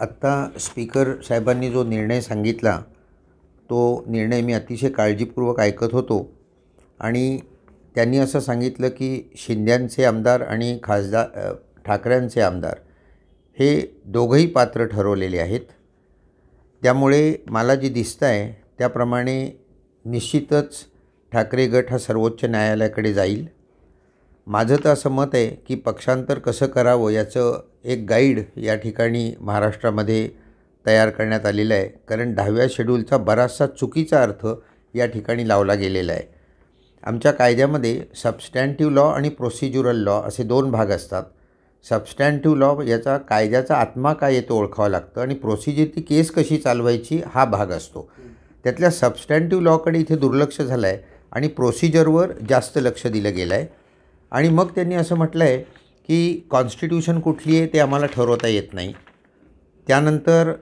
आत्ता स्पीकर साहेबांनी जो निर्णय सांगितला तो निर्णय मी अतिशय काळजीपूर्वक ऐकत होतो आणि त्यांनी असं सांगितलं की शिंद्यांचे आमदार आणि ठाकरेंचे आमदार हे दोघंही पात्र ठरवलेले आहेत. त्यामुळे मला जे दिसतं आहे त्याप्रमाणे निश्चितच ठाकरे गट हा सर्वोच्च न्यायालयाकडे जाईल. माझं तर असं मत आहे की पक्षांतर कसं करावं याचं एक गाईड या ठिकाणी महाराष्ट्रामध्ये तयार करण्यात आलेलं आहे. कारण 10व्या शेड्यूलचा बराचसा चुकीचा अर्थ या ठिकाणी लावला गेलेला आहे. आमच्या कायद्यामध्ये सबस्टॅन्टिव्ह लॉ आणि प्रोसिज्युरल लॉ असे दोन भाग असतात. सबस्टॅन्टिव्ह लॉ याचा कायद्याचा आत्मा काय येतो ओळखावं लागतं आणि प्रोसिजर ती केस कशी चालवायची हा भाग असतो. त्यातल्या सबस्टॅन्टिव्ह लॉकडे इथे दुर्लक्ष झालं आहे आणि प्रोसिजरवर जास्त लक्ष दिलं गेलं आहे. आणि मग त्यांनी असं म्हटलं आहे की कॉन्स्टिट्यूशन कुठली आहे ते आम्हाला ठरवता येत नाही. त्यानंतर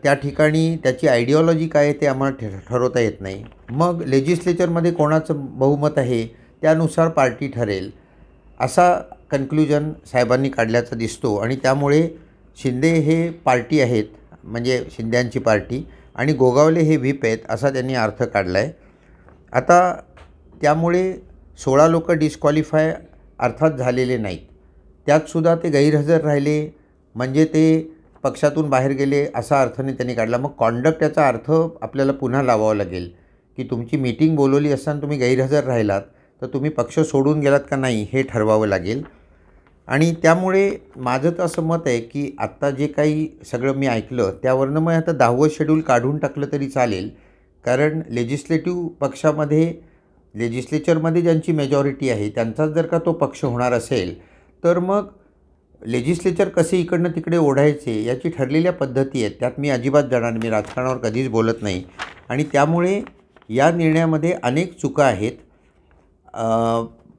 त्या ठिकाणी त्याची आयडिओलॉजी काय आहे ते आम्हाला ठरवता येत नाही. मग लेजिस्लेचरमध्ये कोणाचं बहुमत आहे त्यानुसार पार्टी ठरेल असा कन्क्लुजन साहेबांनी काढल्याचा दिसतो. आणि त्यामुळे शिंदे हे पार्टी आहेत म्हणजे शिंद्यांची पार्टी आणि गोगावले हे व्हीप आहेत असा त्यांनी अर्थ काढला आहे. आता त्यामुळे 16 लोक डिस्क्वालिफाय अर्थात झालेले नाहीत. त्यातसुद्धा ते गैरहजर राहिले म्हणजे ते पक्षातून बाहेर गेले असा अर्थाने त्यांनी काढला. मग कॉन्डक्ट याचा अर्थ आपल्याला पुन्हा लावावा लागेल की तुमची मीटिंग बोलवली असताना तुम्ही गैरहजर राहिलात तर तुम्ही पक्ष सोडून गेलात का नाही हे ठरवावं लागेल. आणि त्यामुळे माझं तर असं मत आहे की आत्ता जे काही सगळं मी ऐकलं त्यावरनं मग आता 10वं शेड्यूल काढून टाकलं तरी चालेल. कारण लेजिस्लेटिव्ह पक्षामध्ये लेजिस्लेचरमध्ये ज्यांची मेजॉरिटी आहे त्यांचाच जर का तो पक्ष होणार असेल तर मग लेजिस्लेचर कसे इकडनं तिकडे ओढायचे याची ठरलेल्या पद्धती आहेत. त्यात मी अजिबात जाणार नाही. मी राजकारणावर कधीच बोलत नाही आणि त्यामुळे या निर्णयामध्ये अनेक चुका आहेत.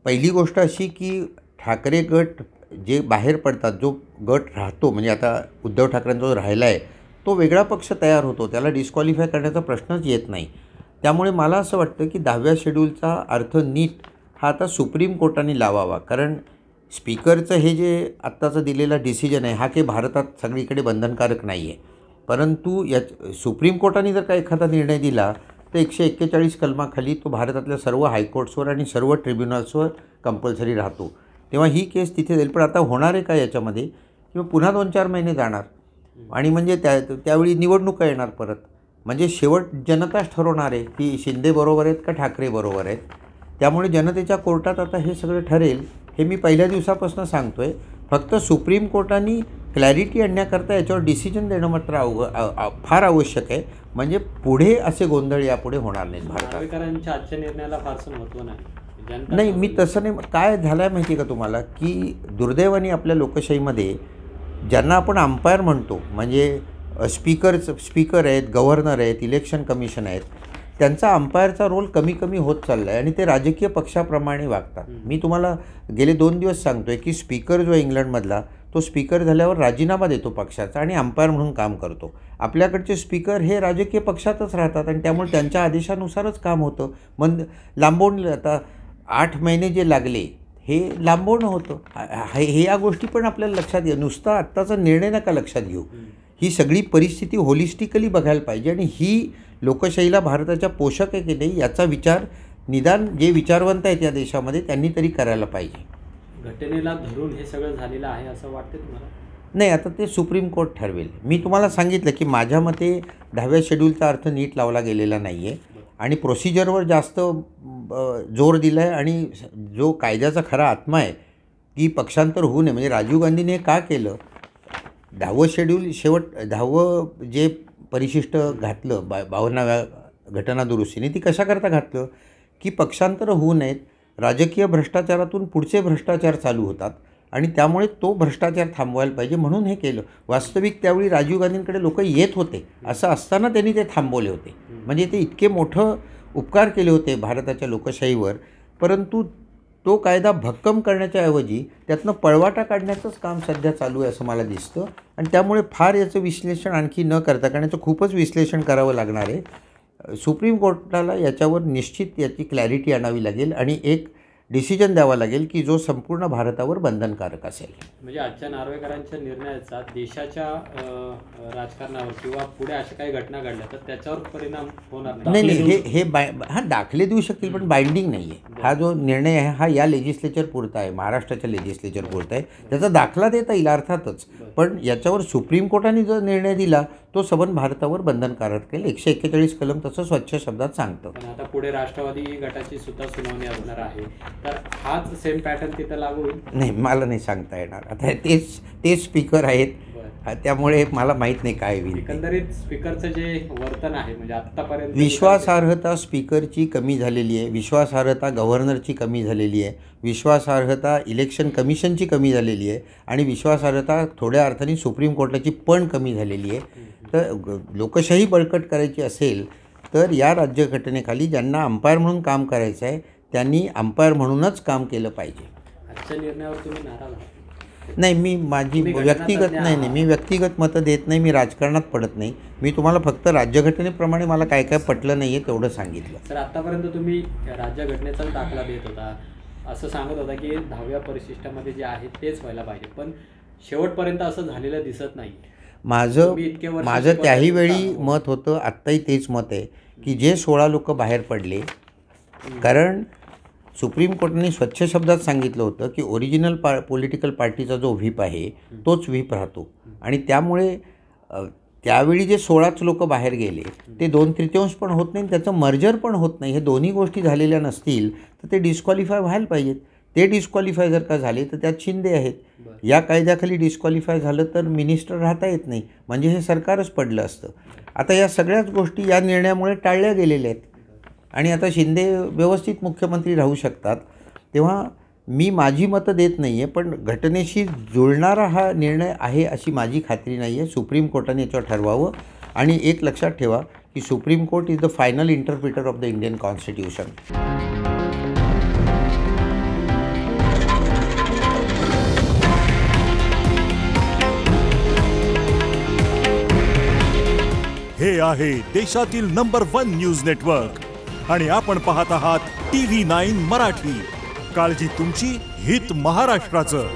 पहिली गोष्ट अशी की ठाकरे गट जे बाहेर पडतात जो गट राहतो म्हणजे आता उद्धव ठाकरेंचा जो राहिला आहे तो वेगळा पक्ष तयार होतो त्याला डिस्क्वालिफाय करण्याचा प्रश्नच येत नाही. त्यामुळे मला असं वाटतं की 10व्या शेड्यूलचा अर्थ नीट हा आता सुप्रीम कोर्टाने लावावा. कारण स्पीकरचं हे जे आत्ताचं दिलेला डिसिजन आहे हा काही भारतात सगळीकडे बंधनकारक नाही आहे. परंतु सुप्रीम कोर्टाने जर का एखादा निर्णय दिला तर 141 कलमाखाली तो भारतातल्या सर्व हायकोर्ट्सवर आणि सर्व ट्रिब्युनल्सवर कंपल्सरी राहतो. तेव्हा ही केस तिथे जाईल. पण आता होणार आहे का याच्यामध्ये किंवा पुन्हा 2-4 महिने जाणार आणि म्हणजे त्यावेळी निवडणुका येणार परत. म्हणजे शेवट जनताच ठरवणार आहे की शिंदे बरोबर आहेत का ठाकरे बरोबर आहेत. त्यामुळे जनतेच्या कोर्टात आता हे सगळं ठरेल हे मी पहिल्या दिवसापासून सांगतो आहे. फक्त सुप्रीम कोर्टाने क्लॅरिटी आणण्याकरता याच्यावर डिसिजन देणं मात्र फार आवश्यक आहे. म्हणजे पुढे असे गोंधळ यापुढे होणार नाहीत भारतात. नागरिकांच्या आजच्या निर्णयाला फारसं महत्त्व नाही मी तसं नाही. काय झालं आहे माहिती आहे का तुम्हाला की दुर्दैवाने आपल्या लोकशाहीमध्ये ज्यांना आपण अंपायर म्हणतो म्हणजे स्पीकर आहेत, गव्हर्नर आहेत, इलेक्शन कमिशन आहेत त्यांचा अंपायरचा रोल कमी कमी होत चालला आहे आणि ते राजकीय पक्षाप्रमाणे वागतात. मी तुम्हाला गेले 2 दिवस सांगतो आहे की स्पीकर जो इंग्लंडमधला तो स्पीकर झाल्यावर राजीनामा देतो पक्षाचा आणि अंपायर म्हणून काम करतो. आपल्याकडचे स्पीकर हे राजकीय पक्षातच राहतात आणि त्यामुळे त्यांच्या आदेशानुसारच काम होतं. मग लांबवून आता 8 महिने जे लागले हे लांबवणं होतं. हे या गोष्टी पण आपल्याला लक्षात घ्या. नुसता आत्ताचा निर्णय नका लक्षात घेऊ. ही सगळी परिस्थिती होलिस्टिकली बघायला पाहिजे आणि ही लोकशाहीला भारताच्या पोषक आहे की नाही याचा विचार निदान जे विचारवंत आहेत या देशामध्ये त्यांनी तरी करायला पाहिजे. घटनेला धरून हे सगळं झालेलं आहे असं वाटतं तुम्हाला? नाही आता ते सुप्रीम कोर्ट ठरवेल. मी तुम्हाला सांगितलं की माझ्या मते 10व्या शेड्यूलचा अर्थ नीट लावला गेलेला नाही आहे आणि प्रोसिजरवर जास्त जोर दिला आहे. आणि जो कायद्याचा खरा आत्मा आहे की पक्षांतर होऊ नये म्हणजे राजीव गांधीने का केलं 10वं शेड्यूल शेवट 10वं जे परिशिष्ट घातलं 52व्या घटनादुरुस्तीने ती कशाकरता घातलं की पक्षांतर होऊ नयेत. राजकीय भ्रष्टाचारातून पुढचे भ्रष्टाचार चालू होतात आणि त्यामुळे तो भ्रष्टाचार थांबवायला पाहिजे म्हणून हे केलं. वास्तविक त्यावेळी राजीव गांधींकडे लोक येत होते असं असताना त्यांनी ते थांबवले होते. म्हणजे ते इतके मोठं उपकार केले होते भारताच्या लोकशाहीवर. परंतु तो कायदा भक्कम करण्याच्या ऐवजी त्यातनं पळवाटा काढण्याचंच काम सध्या चालू आहे असं मला दिसतं. आणि त्यामुळे फार याचं विश्लेषण आणखी न करता कारण याचं खूपच विश्लेषण करावं लागणार आहे. सुप्रीम कोर्टाला याच्यावर निश्चित याची क्लॅरिटी आणावी लागेल आणि एक डिसिजन द्यावा लागेल की जो संपूर्ण भारतावर बंधनकारक असेल. म्हणजे आजच्या नार्वेकरांच्या निर्णयाचा देशाच्या राजकारणावर किंवा पुढे अशा काही घटना घडल्या तर त्याच्यावर परिणाम होणार नाही नाही हे हा दाखले देऊ शकतील पण बाइंडिंग नाही आहे. हा जो निर्णय आहे हा या लेजिस्लेचर पुरता आहे, महाराष्ट्राच्या लेजिस्लेचर पुरता आहे. त्याचा दाखला देता येईल अर्थातच, पण याच्यावर सुप्रीम कोर्टाने जो निर्णय दिला तो सबंध भारतावर बंधनकारक केलं. 141 कलम तसं स्वच्छ शब्दात सांगतं. पण आता पुढे राष्ट्रवादी गटाची सुद्धा सुनावणी असणार आहे, तर हाच सेम पॅटर्न तिथं लागू होईल? नाही, मला नाही सांगता येणार. आता तेच स्पीकर आहेत, त्यामुळे मला माहीत नाही काय होईल. एकंदरीत स्पीकरचं जे वर्तन आहे म्हणजे आत्तापर्यंत विश्वासार्हता स्पीकरची कमी झालेली आहे, विश्वासार्हता गव्हर्नरची कमी झालेली आहे, विश्वासार्हता इलेक्शन कमिशनची कमी झालेली आहे आणि विश्वासार्हता थोड्या अर्थाने सुप्रीम कोर्टाची पण कमी झालेली आहे. तर लोकशाही बळकट करायची असेल तर या राज्यघटनेखाली ज्यांना अंपायर म्हणून काम करायचं आहे त्यांनी अंपायर म्हणूनच काम केलं पाहिजे. आजच्या निर्णयावर तुम्ही नाराज आहात? नाही, मी माझी व्यक्तिगत मी व्यक्तिगत मतं देत नाही, मी राजकारणात पडत नाही. मी तुम्हाला फक्त राज्यघटनेप्रमाणे मला काय काय पटलं नाही आहे तेवढं सांगितलं. सर, आत्तापर्यंत तुम्ही राज्यघटनेचाच दाखला देत होता, असं सांगत होता की 10व्या परिशिष्टामध्ये जे आहे तेच व्हायला पाहिजे, पण शेवटपर्यंत असं झालेलं दिसत नाही. माझं त्याही वेळी मत होतं, आत्ताही तेच मत आहे की जे 16 लोक बाहेर पडले, कारण सुप्रीम कोर्टाने स्वच्छ शब्दात सांगितलं होतं की ओरिजिनल पॉलिटिकल पार्टीचा जो व्हीप आहे तोच व्हीप राहतो आणि त्यामुळे त्यावेळी जे 16च लोक बाहेर गेले ते 2/3 पण होत नाही, त्याचं मर्जर पण होत नाही. हे दोन्ही गोष्टी झालेल्या नसतील तर ते डिस्क्वालिफाय व्हायला पाहिजेत. ते डिस्क्वालिफाय जर का झाले तर त्यात शिंदे आहेत. या कायद्याखाली डिस्क्वालिफाय झालं तर मिनिस्टर राहता येत नाही, म्हणजे हे सरकारच पडलं असतं. आता या सगळ्याच गोष्टी या निर्णयामुळे टाळल्या गेलेल्या आहेत आणि आता शिंदे व्यवस्थित मुख्यमंत्री राहू शकतात. तेव्हा मी माझी मतं देत नाही आहे, पण घटनेशी जुळणारा हा निर्णय आहे अशी माझी खात्री नाही आहे. सुप्रीम कोर्टाने याच्यावर ठरवावं आणि एक लक्षात ठेवा की supreme court is the final interpreter of the Indian constitution. हे आहे देशातील नंबर 1 न्यूज नेटवर्क आणि आपण पाहत आहात TV9 मराठी. काळजी तुमची, हित महाराष्ट्राचं.